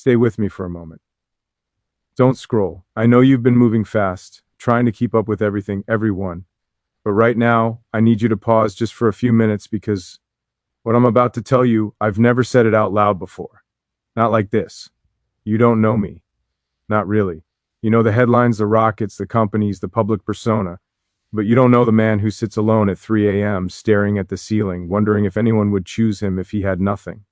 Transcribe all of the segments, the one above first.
Stay with me for a moment. Don't scroll. I know you've been moving fast, trying to keep up with everything, everyone. But right now, I need you to pause just for a few minutes because what I'm about to tell you, I've never said it out loud before. Not like this. You don't know me. Not really. You know the headlines, the rockets, the companies, the public persona. But you don't know the man who sits alone at 3 a.m., staring at the ceiling, wondering if anyone would choose him if he had nothing.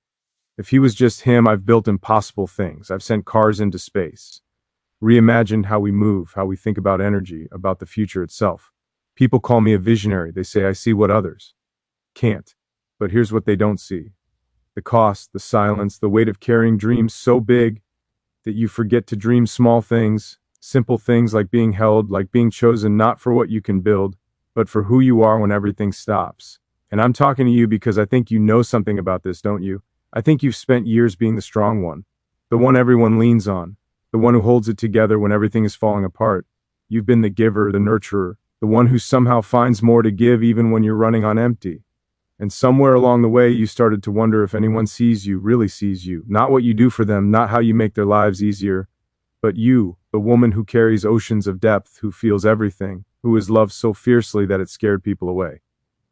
If he was just him, I've built impossible things. I've sent cars into space, reimagined how we move, how we think about energy, about the future itself. People call me a visionary. They say I see what others can't. But here's what they don't see. The cost, the silence, the weight of carrying dreams so big that you forget to dream small things, simple things like being held, like being chosen not for what you can build, but for who you are when everything stops. And I'm talking to you because I think you know something about this, don't you? I think you've spent years being the strong one, the one everyone leans on, the one who holds it together when everything is falling apart. You've been the giver, the nurturer, the one who somehow finds more to give even when you're running on empty. And somewhere along the way, you started to wonder if anyone sees you, really sees you, not what you do for them, not how you make their lives easier, but you, the woman who carries oceans of depth, who feels everything, who is loved so fiercely that it scared people away.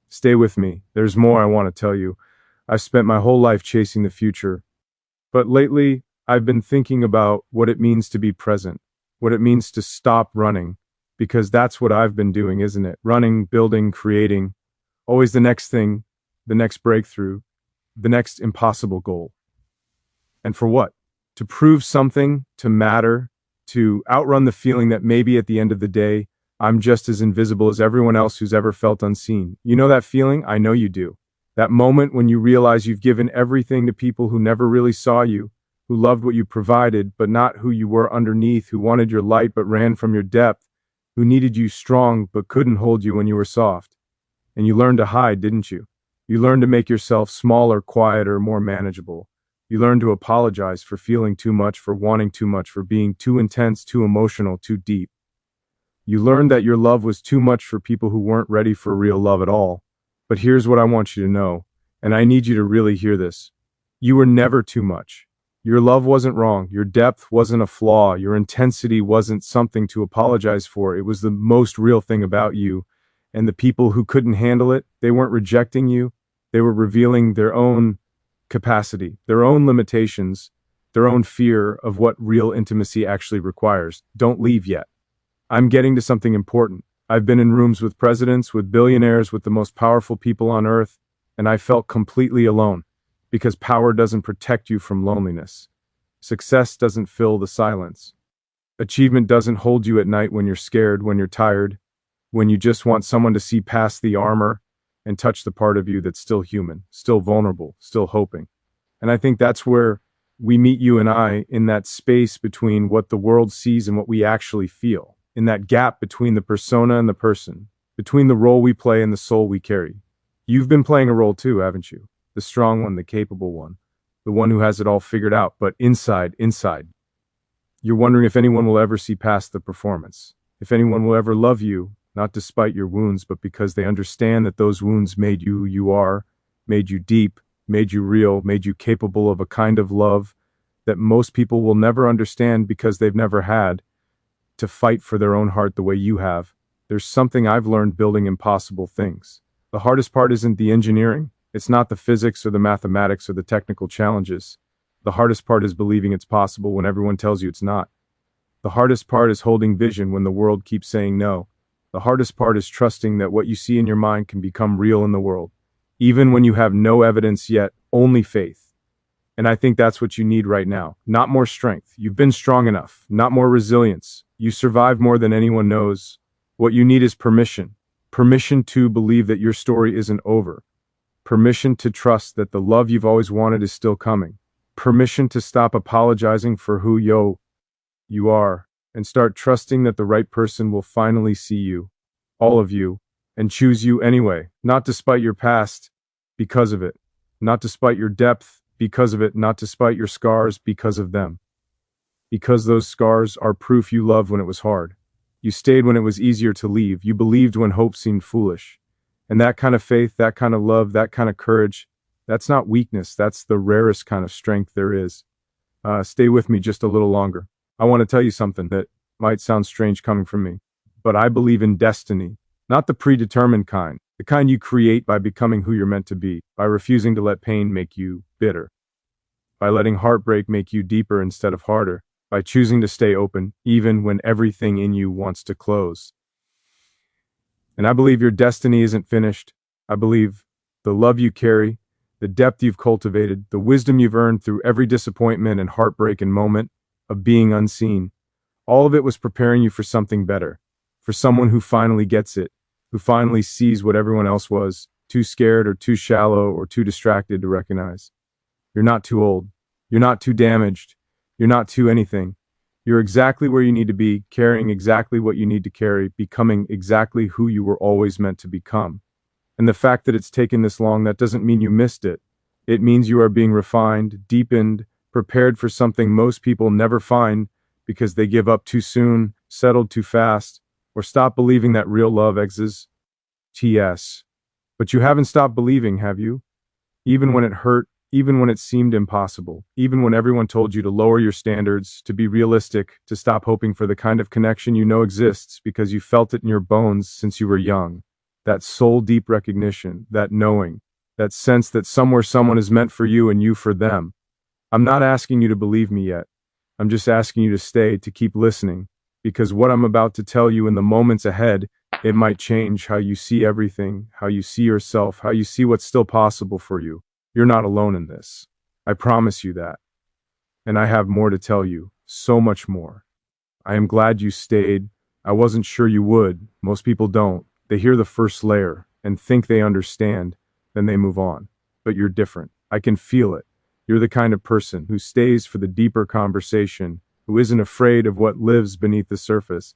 Stay with me. There's more I want to tell you. I've spent my whole life chasing the future. But lately, I've been thinking about what it means to be present, what it means to stop running, because that's what I've been doing, isn't it? Running, building, creating, always the next thing, the next breakthrough, the next impossible goal. And for what? To prove something, to matter, to outrun the feeling that maybe at the end of the day, I'm just as invisible as everyone else who's ever felt unseen. You know that feeling? I know you do. That moment when you realize you've given everything to people who never really saw you, who loved what you provided, but not who you were underneath, who wanted your light but ran from your depth, who needed you strong but couldn't hold you when you were soft. And you learned to hide, didn't you? You learned to make yourself smaller, quieter, more manageable. You learned to apologize for feeling too much, for wanting too much, for being too intense, too emotional, too deep. You learned that your love was too much for people who weren't ready for real love at all. But here's what I want you to know, and I need you to really hear this. You were never too much. Your love wasn't wrong. Your depth wasn't a flaw. Your intensity wasn't something to apologize for. It was the most real thing about you. And the people who couldn't handle it, they weren't rejecting you. They were revealing their own capacity, their own limitations, their own fear of what real intimacy actually requires. Don't leave yet. I'm getting to something important. I've been in rooms with presidents, with billionaires, with the most powerful people on earth, and I felt completely alone, because power doesn't protect you from loneliness. Success doesn't fill the silence. Achievement doesn't hold you at night when you're scared, when you're tired, when you just want someone to see past the armor and touch the part of you that's still human, still vulnerable, still hoping. And I think that's where we meet, you and I, in that space between what the world sees and what we actually feel, in that gap between the persona and the person, between the role we play and the soul we carry. You've been playing a role too, haven't you? The strong one, the capable one, the one who has it all figured out, but inside, you're wondering if anyone will ever see past the performance, if anyone will ever love you, not despite your wounds, but because they understand that those wounds made you who you are, made you deep, made you real, made you capable of a kind of love that most people will never understand because they've never had to fight for their own heart the way you have. There's something I've learned building impossible things. The hardest part isn't the engineering. It's not the physics or the mathematics or the technical challenges. The hardest part is believing it's possible when everyone tells you it's not. The hardest part is holding vision when the world keeps saying no. The hardest part is trusting that what you see in your mind can become real in the world, even when you have no evidence yet, only faith. And I think that's what you need right now. Not more strength. You've been strong enough. Not more resilience. You survive more than anyone knows. What you need is permission. Permission to believe that your story isn't over. Permission to trust that the love you've always wanted is still coming. Permission to stop apologizing for who you are, and start trusting that the right person will finally see you, all of you, and choose you anyway, not despite your past, because of it, not despite your depth, because of it, not despite your scars, because of them. Because those scars are proof you loved when it was hard. You stayed when it was easier to leave. You believed when hope seemed foolish. And that kind of faith, that kind of love, that kind of courage, that's not weakness. That's the rarest kind of strength there is. Stay with me just a little longer. I want to tell you something that might sound strange coming from me, but I believe in destiny, not the predetermined kind, the kind you create by becoming who you're meant to be, by refusing to let pain make you bitter, by letting heartbreak make you deeper instead of harder, by choosing to stay open even when everything in you wants to close. And I believe your destiny isn't finished. I believe the love you carry, the depth you've cultivated, the wisdom you've earned through every disappointment and heartbreak and moment of being unseen, all of it was preparing you for something better, for someone who finally gets it, who finally sees what everyone else was, too scared or too shallow or too distracted to recognize. You're not too old. You're not too damaged. You're not too anything. You're exactly where you need to be, carrying exactly what you need to carry, becoming exactly who you were always meant to become. And the fact that it's taken this long, that doesn't mean you missed it. It means you are being refined, deepened, prepared for something most people never find because they give up too soon, settled too fast, or stop believing that real love exists. TS. But you haven't stopped believing, have you? Even when it hurt, even when it seemed impossible, even when everyone told you to lower your standards, to be realistic, to stop hoping for the kind of connection you know exists because you felt it in your bones since you were young. That soul deep recognition, that knowing, that sense that somewhere someone is meant for you and you for them. I'm not asking you to believe me yet. I'm just asking you to stay, to keep listening, because what I'm about to tell you in the moments ahead, it might change how you see everything, how you see yourself, how you see what's still possible for you. You're not alone in this. I promise you that. And I have more to tell you, so much more. I am glad you stayed. I wasn't sure you would. Most people don't. They hear the first layer and think they understand, then they move on. But you're different. I can feel it. You're the kind of person who stays for the deeper conversation, who isn't afraid of what lives beneath the surface.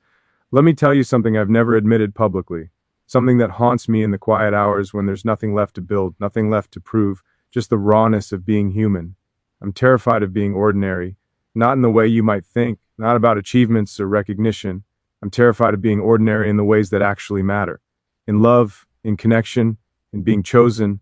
Let me tell you something I've never admitted publicly, something that haunts me in the quiet hours when there's nothing left to build, nothing left to prove, just the rawness of being human. I'm terrified of being ordinary, not in the way you might think, not about achievements or recognition. I'm terrified of being ordinary in the ways that actually matter. In love, in connection, in being chosen.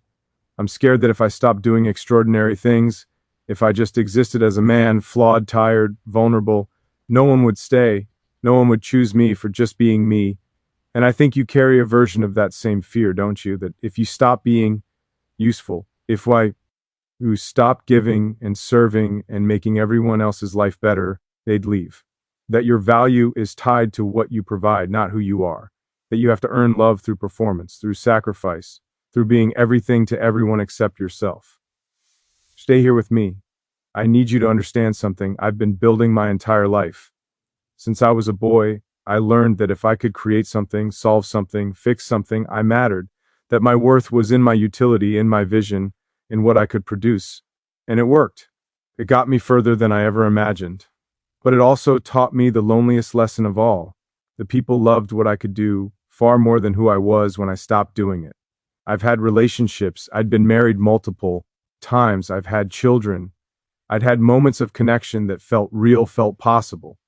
I'm scared that if I stopped doing extraordinary things, if I just existed as a man, flawed, tired, vulnerable, no one would stay. No one would choose me for just being me. And I think you carry a version of that same fear, don't you? That if you stop being useful, if you stop giving and serving and making everyone else's life better, they'd leave. That your value is tied to what you provide, not who you are. That you have to earn love through performance, through sacrifice, through being everything to everyone except yourself. Stay here with me. I need you to understand something I've been building my entire life. Since I was a boy, I learned that if I could create something, solve something, fix something, I mattered. That my worth was in my utility, in my vision, in what I could produce. And it worked. It got me further than I ever imagined. But it also taught me the loneliest lesson of all. The people loved what I could do far more than who I was when I stopped doing it. I've had relationships. I'd been married multiple times. I've had children. I'd had moments of connection that felt real, felt possible.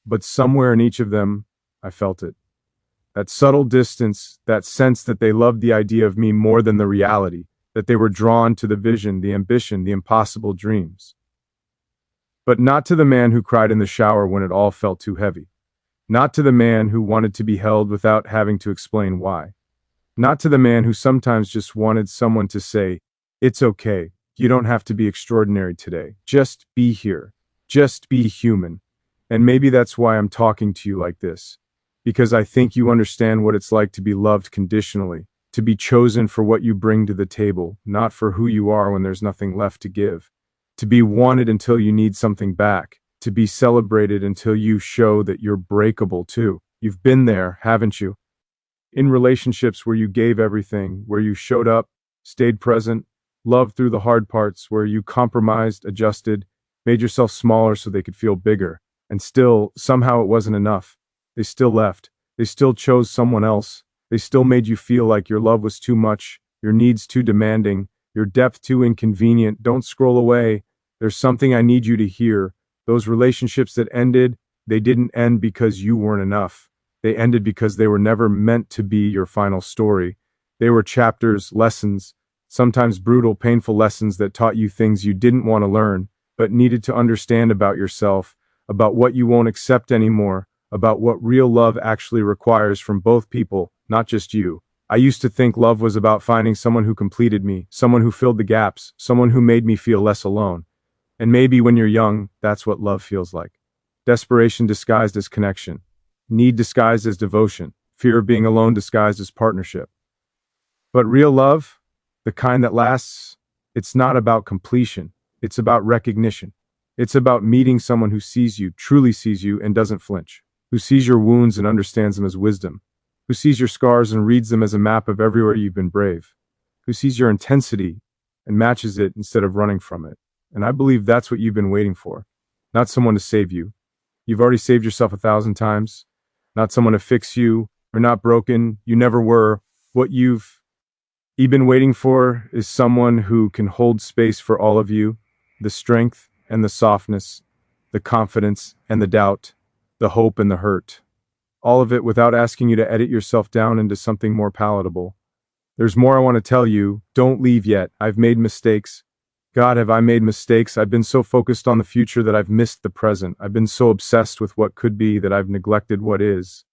But somewhere in each of them, I felt it. That subtle distance, that sense that they loved the idea of me more than the reality, that they were drawn to the vision, the ambition, the impossible dreams. But not to the man who cried in the shower when it all felt too heavy. Not to the man who wanted to be held without having to explain why. Not to the man who sometimes just wanted someone to say, "It's okay, you don't have to be extraordinary today. Just be here. Just be human." And maybe that's why I'm talking to you like this. Because I think you understand what it's like to be loved conditionally, to be chosen for what you bring to the table, not for who you are when there's nothing left to give. To be wanted until you need something back. To be celebrated until you show that you're breakable too. You've been there, haven't you? In relationships where you gave everything, where you showed up, stayed present, loved through the hard parts, where you compromised, adjusted, made yourself smaller so they could feel bigger. And still, somehow it wasn't enough. They still left. They still chose someone else. They still made you feel like your love was too much, your needs too demanding, your depth too inconvenient. Don't scroll away. There's something I need you to hear. Those relationships that ended, they didn't end because you weren't enough. They ended because they were never meant to be your final story. They were chapters, lessons, sometimes brutal, painful lessons that taught you things you didn't want to learn, but needed to understand about yourself, about what you won't accept anymore, about what real love actually requires from both people, not just you. I used to think love was about finding someone who completed me, someone who filled the gaps, someone who made me feel less alone. And maybe when you're young, that's what love feels like. Desperation disguised as connection, need disguised as devotion, fear of being alone disguised as partnership. But real love, the kind that lasts, it's not about completion. It's about recognition. It's about meeting someone who sees you, truly sees you, and doesn't flinch, who sees your wounds and understands them as wisdom, who sees your scars and reads them as a map of everywhere you've been brave, who sees your intensity and matches it instead of running from it. And I believe that's what you've been waiting for. Not someone to save you. You've already saved yourself 1,000 times. Not someone to fix you. You're not broken. You never were. What you've been waiting for is someone who can hold space for all of you, the strength and the softness, the confidence and the doubt, the hope and the hurt. All of it without asking you to edit yourself down into something more palatable. There's more I want to tell you. Don't leave yet. I've made mistakes. God, have I made mistakes? I've been so focused on the future that I've missed the present. I've been so obsessed with what could be that I've neglected what is.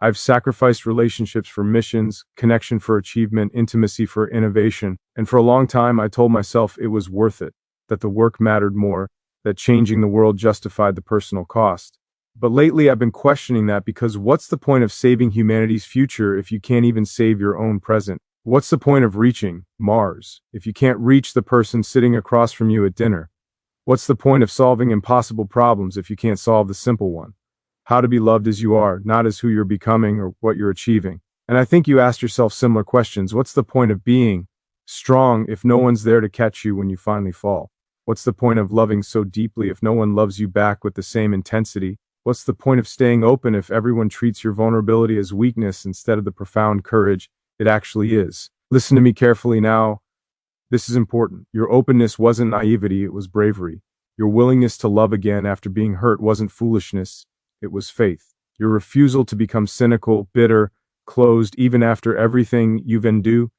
I've sacrificed relationships for missions, connection for achievement, intimacy for innovation, and for a long time I told myself it was worth it, that the work mattered more, that changing the world justified the personal cost. But lately I've been questioning that because what's the point of saving humanity's future if you can't even save your own present? What's the point of reaching Mars if you can't reach the person sitting across from you at dinner? What's the point of solving impossible problems if you can't solve the simple one? How to be loved as you are, not as who you're becoming or what you're achieving. And I think you asked yourself similar questions. What's the point of being strong if no one's there to catch you when you finally fall? What's the point of loving so deeply if no one loves you back with the same intensity? What's the point of staying open if everyone treats your vulnerability as weakness instead of the profound courage it actually is? Listen to me carefully now. This is important. Your openness wasn't naivety, it was bravery. Your willingness to love again after being hurt wasn't foolishness, it was faith. Your refusal to become cynical, bitter, closed, even after everything you've endured,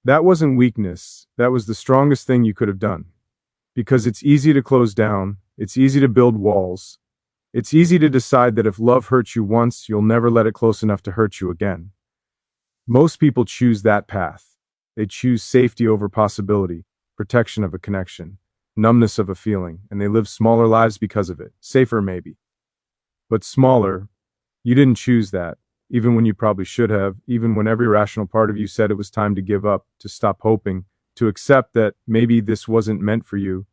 that wasn't weakness. That was the strongest thing you could have done. Because it's easy to close down, it's easy to build walls, it's easy to decide that if love hurts you once, you'll never let it close enough to hurt you again. Most people choose that path. They choose safety over possibility, protection of a connection, numbness of a feeling, and they live smaller lives because of it. Safer maybe, but smaller. You didn't choose that, even when you probably should have, even when every rational part of you said it was time to give up, to stop hoping, to accept that maybe this wasn't meant for you.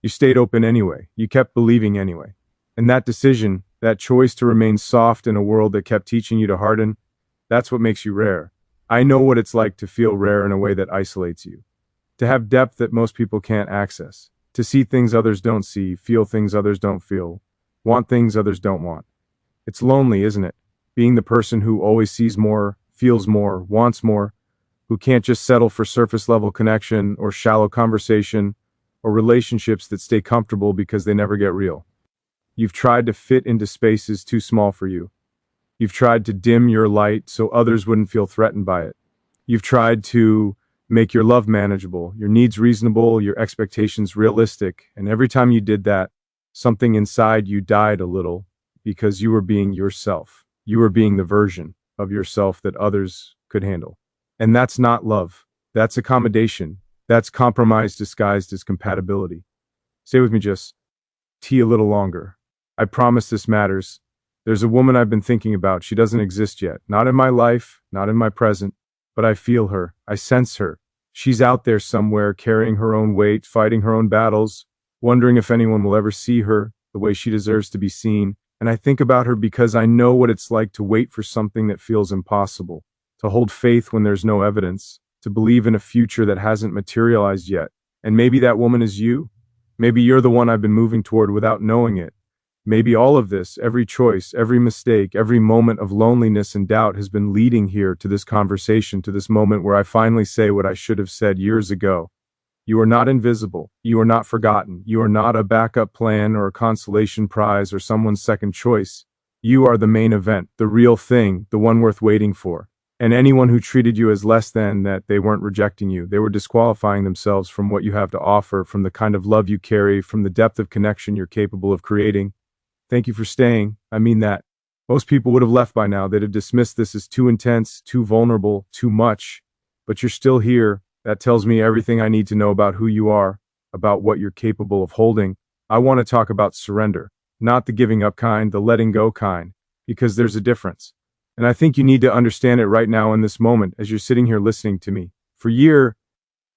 You stayed open anyway. You kept believing anyway. And that decision, that choice to remain soft in a world that kept teaching you to harden, that's what makes you rare. I know what it's like to feel rare in a way that isolates you. To have depth that most people can't access. To see things others don't see, feel things others don't feel, want things others don't want. It's lonely, isn't it? Being the person who always sees more, feels more, wants more, who can't just settle for surface level connection or shallow conversation or relationships that stay comfortable because they never get real. You've tried to fit into spaces too small for you. You've tried to dim your light so others wouldn't feel threatened by it. You've tried to make your love manageable, your needs reasonable, your expectations realistic, and every time you did that, something inside you died a little because you were being yourself. You were being the version of yourself that others could handle. And that's not love. That's accommodation. That's compromise disguised as compatibility. Stay with me just a little longer. I promise this matters. There's a woman I've been thinking about. She doesn't exist yet. Not in my life, not in my present, but I feel her. I sense her. She's out there somewhere, carrying her own weight, fighting her own battles, wondering if anyone will ever see her the way she deserves to be seen. And I think about her because I know what it's like to wait for something that feels impossible, to hold faith when there's no evidence, to believe in a future that hasn't materialized yet. And maybe that woman is you. Maybe you're the one I've been moving toward without knowing it. Maybe all of this, every choice, every mistake, every moment of loneliness and doubt has been leading here to this conversation, to this moment where I finally say what I should have said years ago. You are not invisible. You are not forgotten. You are not a backup plan or a consolation prize or someone's second choice. You are the main event, the real thing, the one worth waiting for. And anyone who treated you as less than, that they weren't rejecting you. They were disqualifying themselves from what you have to offer, from the kind of love you carry, from the depth of connection you're capable of creating. Thank you for staying. I mean that. Most people would have left by now. They'd have dismissed this as too intense, too vulnerable, too much. But you're still here. That tells me everything I need to know about who you are, about what you're capable of holding. I want to talk about surrender, not the giving up kind, the letting go kind, because there's a difference. And I think you need to understand it right now in this moment as you're sitting here listening to me. For years,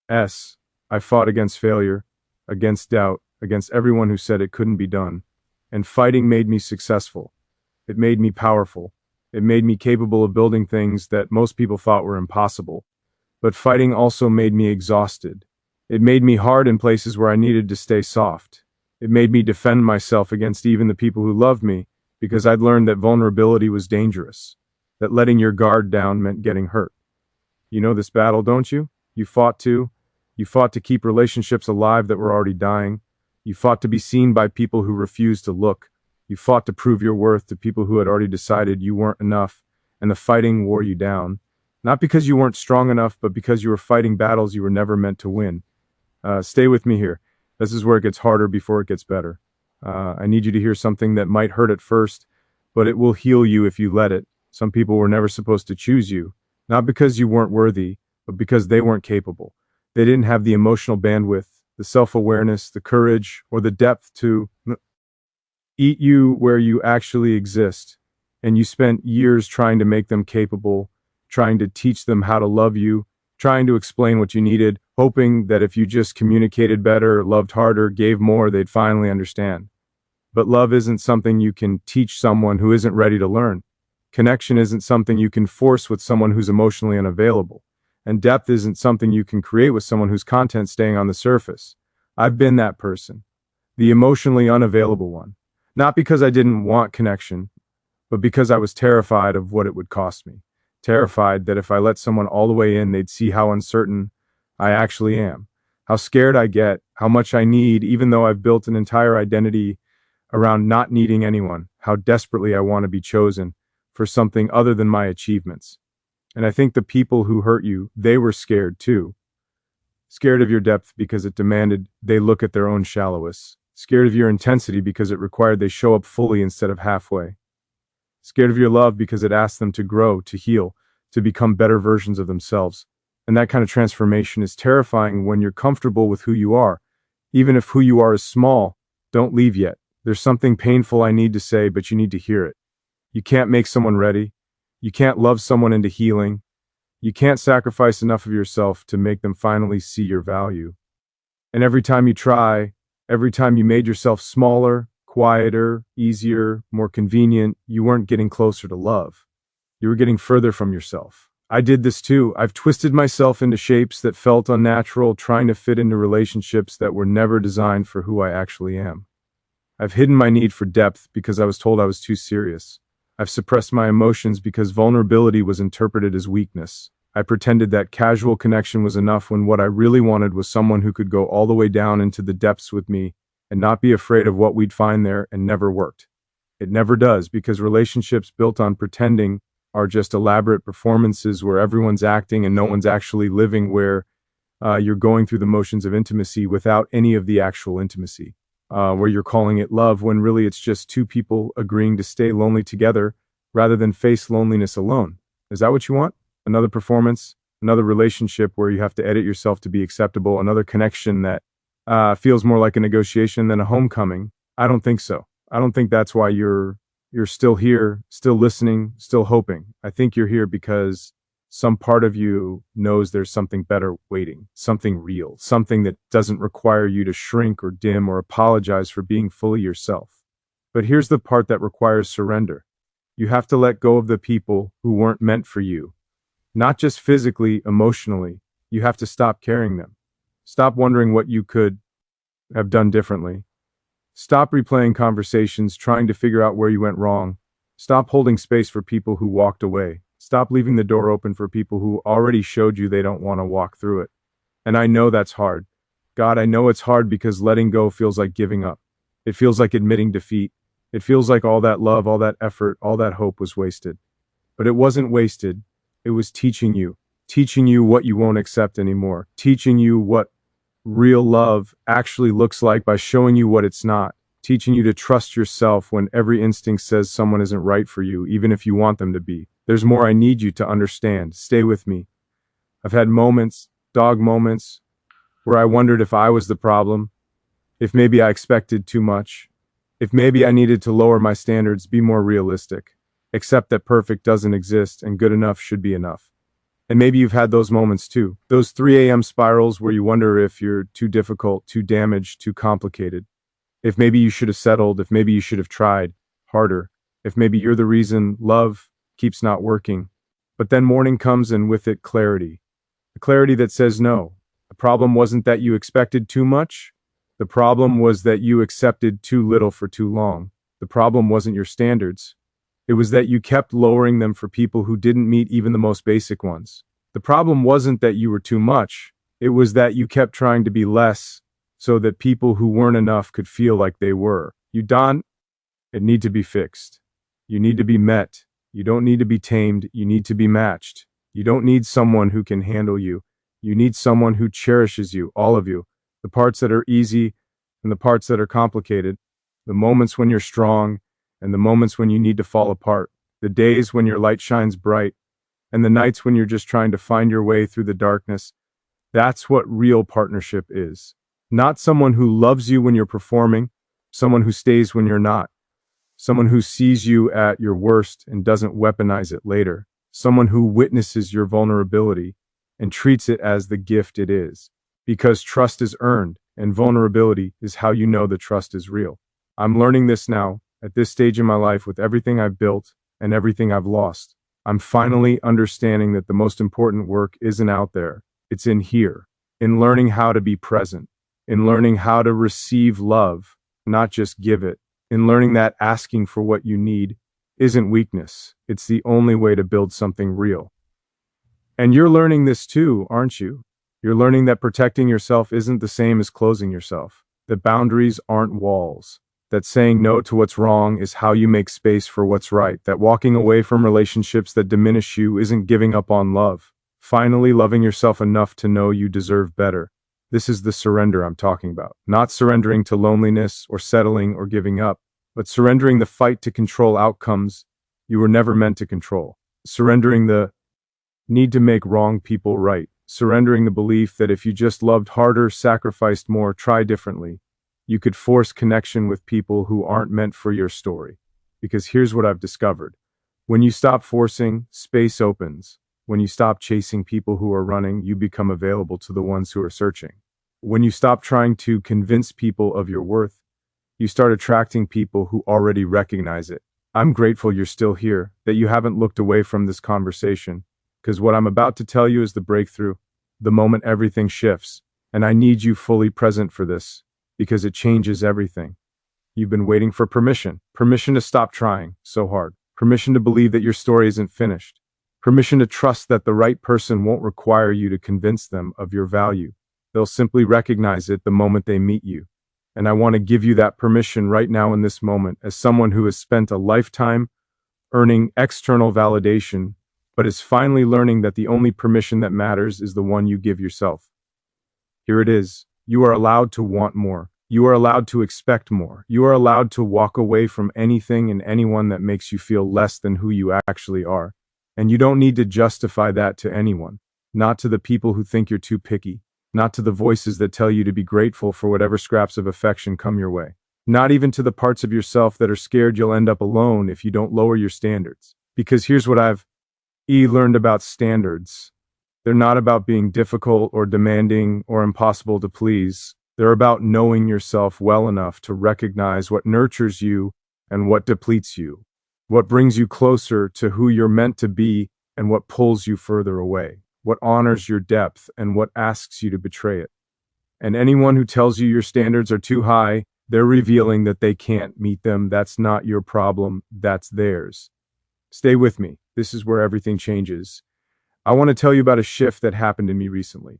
I fought against failure, against doubt, against everyone who said it couldn't be done. And fighting made me successful. It made me powerful. It made me capable of building things that most people thought were impossible. But fighting also made me exhausted. It made me hard in places where I needed to stay soft. It made me defend myself against even the people who loved me, because I'd learned that vulnerability was dangerous, that letting your guard down meant getting hurt. You know this battle, don't you? You fought to. You fought to keep relationships alive that were already dying. You fought to be seen by people who refused to look. You fought to prove your worth to people who had already decided you weren't enough, and the fighting wore you down. Not because you weren't strong enough, but because you were fighting battles you were never meant to win. Stay with me here. This is where it gets harder before it gets better. I need you to hear something that might hurt at first, but it will heal you if you let it. Some people were never supposed to choose you, not because you weren't worthy, but because they weren't capable. They didn't have the emotional bandwidth, the self-awareness, the courage, or the depth to eat you where you actually exist. And you spent years trying to make them capable, trying to teach them how to love you, trying to explain what you needed, hoping that if you just communicated better, loved harder, gave more, they'd finally understand. But love isn't something you can teach someone who isn't ready to learn. Connection isn't something you can force with someone who's emotionally unavailable. And depth isn't something you can create with someone whose content's staying on the surface. I've been that person, the emotionally unavailable one. Not because I didn't want connection, but because I was terrified of what it would cost me. Terrified that if I let someone all the way in, they'd see how uncertain I actually am, how scared I get, how much I need, even though I've built an entire identity around not needing anyone, how desperately I want to be chosen for something other than my achievements. And I think the people who hurt you, they were scared too. Scared of your depth because it demanded they look at their own shallowness. Scared of your intensity because it required they show up fully instead of halfway. Scared of your love because it asked them to grow, to heal, to become better versions of themselves. And that kind of transformation is terrifying when you're comfortable with who you are. Even if who you are is small, don't leave yet. There's something painful I need to say, but you need to hear it. You can't make someone ready. You can't love someone into healing. You can't sacrifice enough of yourself to make them finally see your value. And every time you try, every time you made yourself smaller, quieter, easier, more convenient, you weren't getting closer to love. You were getting further from yourself. I did this too. I've twisted myself into shapes that felt unnatural, trying to fit into relationships that were never designed for who I actually am. I've hidden my need for depth because I was told I was too serious. I've suppressed my emotions because vulnerability was interpreted as weakness. I pretended that casual connection was enough when what I really wanted was someone who could go all the way down into the depths with me and not be afraid of what we'd find there, and never worked. It never does, because relationships built on pretending are just elaborate performances where everyone's acting and no one's actually living, where you're going through the motions of intimacy without any of the actual intimacy, where you're calling it love when really it's just two people agreeing to stay lonely together rather than face loneliness alone. Is that what you want? Another performance, another relationship where you have to edit yourself to be acceptable, another connection that feels more like a negotiation than a homecoming? I don't think so. I don't think that's why you're still here, still listening, still hoping. I think you're here because some part of you knows there's something better waiting, something real, something that doesn't require you to shrink or dim or apologize for being fully yourself. But here's the part that requires surrender. You have to let go of the people who weren't meant for you. Not just physically, emotionally. You have to stop carrying them. Stop wondering what you could have done differently. Stop replaying conversations, trying to figure out where you went wrong. Stop holding space for people who walked away. Stop leaving the door open for people who already showed you they don't want to walk through it. And I know that's hard. God, I know it's hard because letting go feels like giving up. It feels like admitting defeat. It feels like all that love, all that effort, all that hope was wasted. But it wasn't wasted. It was teaching you what you won't accept anymore, teaching you what real love actually looks like by showing you what it's not, teaching you to trust yourself when every instinct says someone isn't right for you, even if you want them to be. There's more I need you to understand. Stay with me. I've had moments, dog moments, where I wondered if I was the problem, if maybe I expected too much, if maybe I needed to lower my standards, be more realistic, accept that perfect doesn't exist and good enough should be enough. And maybe you've had those moments too. Those 3 a.m. spirals where you wonder if you're too difficult, too damaged, too complicated. If maybe you should have settled, if maybe you should have tried harder, if maybe you're the reason love keeps not working. But then morning comes and with it clarity. The clarity that says no. The problem wasn't that you expected too much. The problem was that you accepted too little for too long. The problem wasn't your standards. It was that you kept lowering them for people who didn't meet even the most basic ones. The problem wasn't that you were too much. It was that you kept trying to be less so that people who weren't enough could feel like they were. You don't need to be fixed. You need to be met. You don't need to be tamed. You need to be matched. You don't need someone who can handle you. You need someone who cherishes you, all of you. The parts that are easy and the parts that are complicated. The moments when you're strong and the moments when you need to fall apart, the days when your light shines bright, and the nights when you're just trying to find your way through the darkness. That's what real partnership is. Not someone who loves you when you're performing, someone who stays when you're not, someone who sees you at your worst and doesn't weaponize it later, someone who witnesses your vulnerability and treats it as the gift it is. Because trust is earned, and vulnerability is how you know the trust is real. I'm learning this now, at this stage in my life, with everything I've built and everything I've lost. I'm finally understanding that the most important work isn't out there. It's in here, in learning how to be present, in learning how to receive love, not just give it, in learning that asking for what you need isn't weakness. It's the only way to build something real. And you're learning this too, aren't you? You're learning that protecting yourself isn't the same as closing yourself, that boundaries aren't walls, that saying no to what's wrong is how you make space for what's right, that walking away from relationships that diminish you isn't giving up on love. Finally loving yourself enough to know you deserve better. This is the surrender I'm talking about. Not surrendering to loneliness or settling or giving up, but surrendering the fight to control outcomes you were never meant to control. Surrendering the need to make wrong people right. Surrendering the belief that if you just loved harder, sacrificed more, tried differently, you could force connection with people who aren't meant for your story. Because here's what I've discovered. When you stop forcing, space opens. When you stop chasing people who are running, you become available to the ones who are searching. When you stop trying to convince people of your worth, you start attracting people who already recognize it. I'm grateful you're still here, that you haven't looked away from this conversation, because what I'm about to tell you is the breakthrough, the moment everything shifts, and I need you fully present for this, because it changes everything. You've been waiting for permission to stop trying so hard, permission to believe that your story isn't finished, permission to trust that the right person won't require you to convince them of your value. They'll simply recognize it the moment they meet you. And I want to give you that permission right now in this moment, as someone who has spent a lifetime earning external validation, but is finally learning that the only permission that matters is the one you give yourself. Here it is. You are allowed to want more. You are allowed to expect more. You are allowed to walk away from anything and anyone that makes you feel less than who you actually are. And you don't need to justify that to anyone. Not to the people who think you're too picky. Not to the voices that tell you to be grateful for whatever scraps of affection come your way. Not even to the parts of yourself that are scared you'll end up alone if you don't lower your standards. Because here's what I've learned about standards. They're not about being difficult or demanding or impossible to please. They're about knowing yourself well enough to recognize what nurtures you and what depletes you, what brings you closer to who you're meant to be and what pulls you further away, what honors your depth and what asks you to betray it. And anyone who tells you your standards are too high, they're revealing that they can't meet them. That's not your problem, that's theirs. Stay with me. This is where everything changes. I want to tell you about a shift that happened in me recently.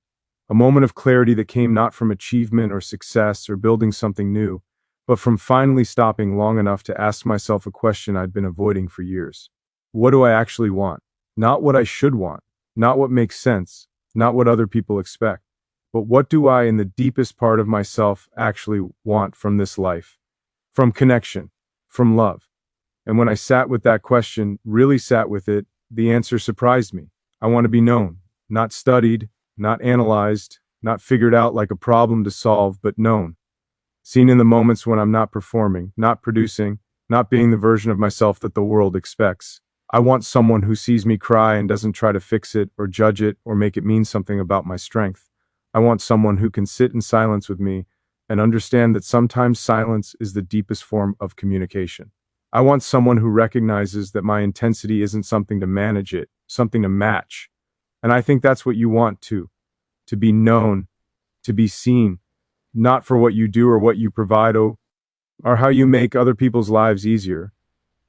A moment of clarity that came not from achievement or success or building something new, but from finally stopping long enough to ask myself a question I'd been avoiding for years. What do I actually want? Not what I should want, not what makes sense, not what other people expect, but what do I, in the deepest part of myself, actually want from this life? From connection, from love. And when I sat with that question, really sat with it, the answer surprised me. I want to be known, not studied, not analyzed, not figured out like a problem to solve, but known. Seen in the moments when I'm not performing, not producing, not being the version of myself that the world expects. I want someone who sees me cry and doesn't try to fix it or judge it or make it mean something about my strength. I want someone who can sit in silence with me and understand that sometimes silence is the deepest form of communication. I want someone who recognizes that my intensity isn't something to manage it, something to match. And I think that's what you want too, to be known, to be seen, not for what you do or what you provide or how you make other people's lives easier,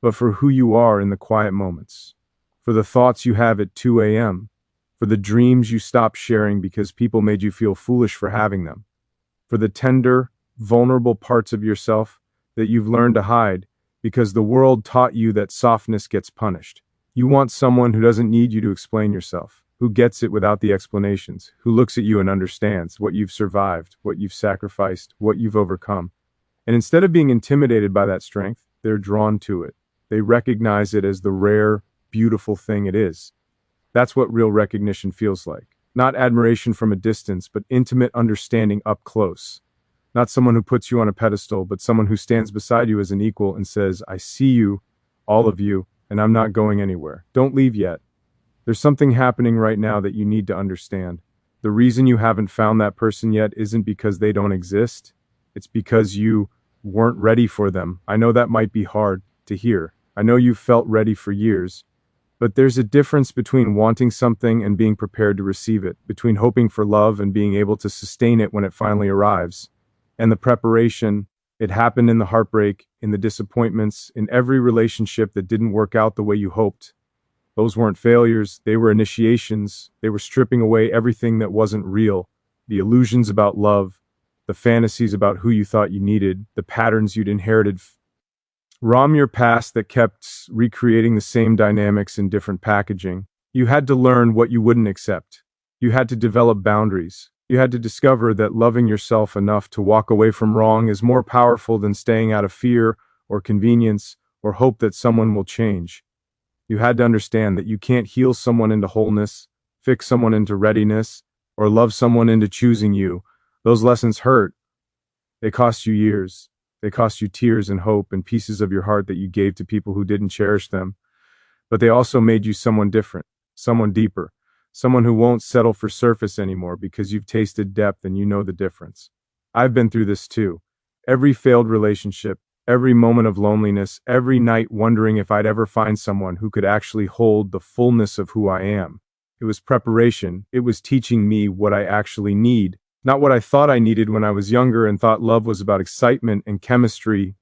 but for who you are in the quiet moments, for the thoughts you have at 2 a.m., for the dreams you stopped sharing because people made you feel foolish for having them, for the tender, vulnerable parts of yourself that you've learned to hide because the world taught you that softness gets punished. You want someone who doesn't need you to explain yourself, who gets it without the explanations, who looks at you and understands what you've survived, what you've sacrificed, what you've overcome. And instead of being intimidated by that strength, they're drawn to it. They recognize it as the rare, beautiful thing it is. That's what real recognition feels like. Not admiration from a distance, but intimate understanding up close. Not someone who puts you on a pedestal, but someone who stands beside you as an equal and says, I see you, all of you, and I'm not going anywhere. Don't leave yet. There's something happening right now that you need to understand. The reason you haven't found that person yet isn't because they don't exist. It's because you weren't ready for them. I know that might be hard to hear. I know you've felt ready for years. But there's a difference between wanting something and being prepared to receive it, between hoping for love and being able to sustain it when it finally arrives. And the preparation, it happened in the heartbreak, in the disappointments, in every relationship that didn't work out the way you hoped. Those weren't failures, they were initiations. They were stripping away everything that wasn't real, the illusions about love, the fantasies about who you thought you needed, the patterns you'd inherited from your past that kept recreating the same dynamics in different packaging. You had to learn what you wouldn't accept. You had to develop boundaries. You had to discover that loving yourself enough to walk away from wrong is more powerful than staying out of fear or convenience or hope that someone will change. You had to understand that you can't heal someone into wholeness, fix someone into readiness, or love someone into choosing you. Those lessons hurt. They cost you years. They cost you tears and hope and pieces of your heart that you gave to people who didn't cherish them. But they also made you someone different, someone deeper, someone who won't settle for surface anymore because you've tasted depth and you know the difference. I've been through this too. Every failed relationship, every moment of loneliness, every night wondering if I'd ever find someone who could actually hold the fullness of who I am. It was preparation. It was teaching me what I actually need. Not what I thought I needed when I was younger and thought love was about excitement and chemistry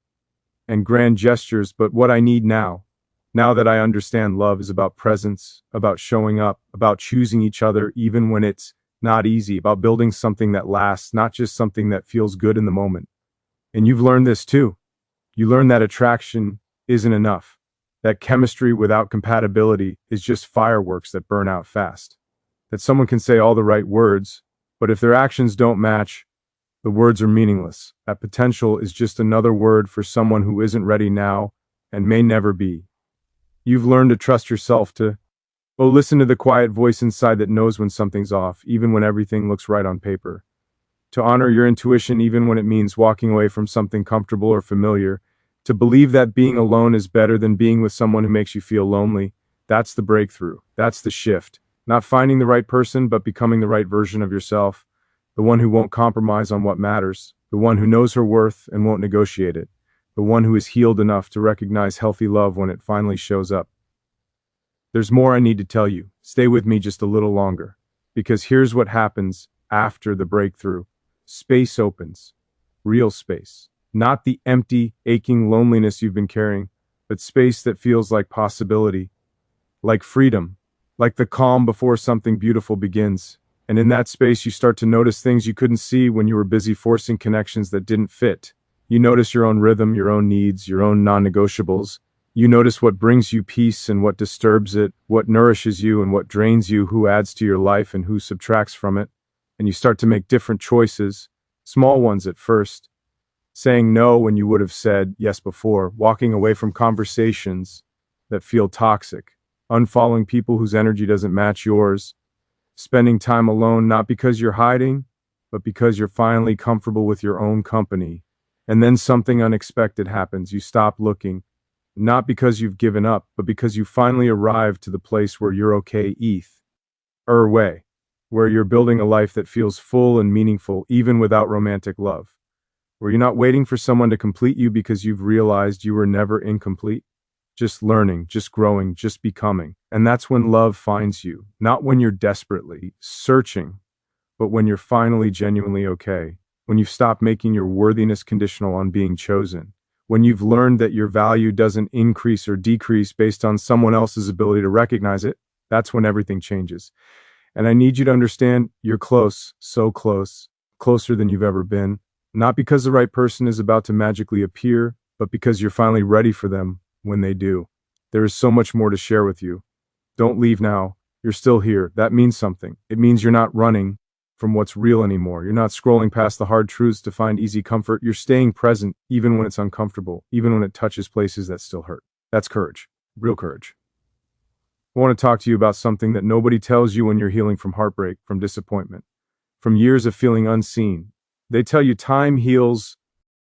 and grand gestures, but what I need now. Now that I understand love is about presence, about showing up, about choosing each other even when it's not easy, about building something that lasts, not just something that feels good in the moment. And you've learned this too. You learn that attraction isn't enough. That chemistry without compatibility is just fireworks that burn out fast. That someone can say all the right words, but if their actions don't match, the words are meaningless. That potential is just another word for someone who isn't ready now and may never be. You've learned to trust yourself to listen to the quiet voice inside that knows when something's off, even when everything looks right on paper. To honor your intuition even when it means walking away from something comfortable or familiar. To believe that being alone is better than being with someone who makes you feel lonely. That's the breakthrough. That's the shift. Not finding the right person, but becoming the right version of yourself. The one who won't compromise on what matters. The one who knows her worth and won't negotiate it. The one who is healed enough to recognize healthy love when it finally shows up. There's more I need to tell you. Stay with me just a little longer. Because here's what happens after the breakthrough. Space opens. Real space. Not the empty, aching loneliness you've been carrying, but space that feels like possibility. Like freedom. Like the calm before something beautiful begins. And in that space you start to notice things you couldn't see when you were busy forcing connections that didn't fit. You notice your own rhythm, your own needs, your own non-negotiables. You notice what brings you peace and what disturbs it, what nourishes you and what drains you, who adds to your life and who subtracts from it. And you start to make different choices, small ones at first, saying no when you would have said yes before, walking away from conversations that feel toxic, unfollowing people whose energy doesn't match yours, spending time alone not because you're hiding, but because you're finally comfortable with your own company. And then something unexpected happens. You stop looking, not because you've given up, but because you finally arrived to the place where you're okay, way, where you're building a life that feels full and meaningful even without romantic love, where you're not waiting for someone to complete you because you've realized you were never incomplete, just learning, just growing, just becoming. And that's when love finds you, not when you're desperately searching, but when you're finally genuinely okay, when you've stopped making your worthiness conditional on being chosen, when you've learned that your value doesn't increase or decrease based on someone else's ability to recognize it. That's when everything changes. And I need you to understand you're close, so close, closer than you've ever been, not because the right person is about to magically appear, but because you're finally ready for them when they do. There is so much more to share with you. Don't leave now. You're still here. That means something. It means you're not running from what's real anymore. You're not scrolling past the hard truths to find easy comfort. You're staying present even when it's uncomfortable, even when it touches places that still hurt. That's courage, real courage. I want to talk to you about something that nobody tells you when you're healing from heartbreak, from disappointment, from years of feeling unseen. They tell you time heals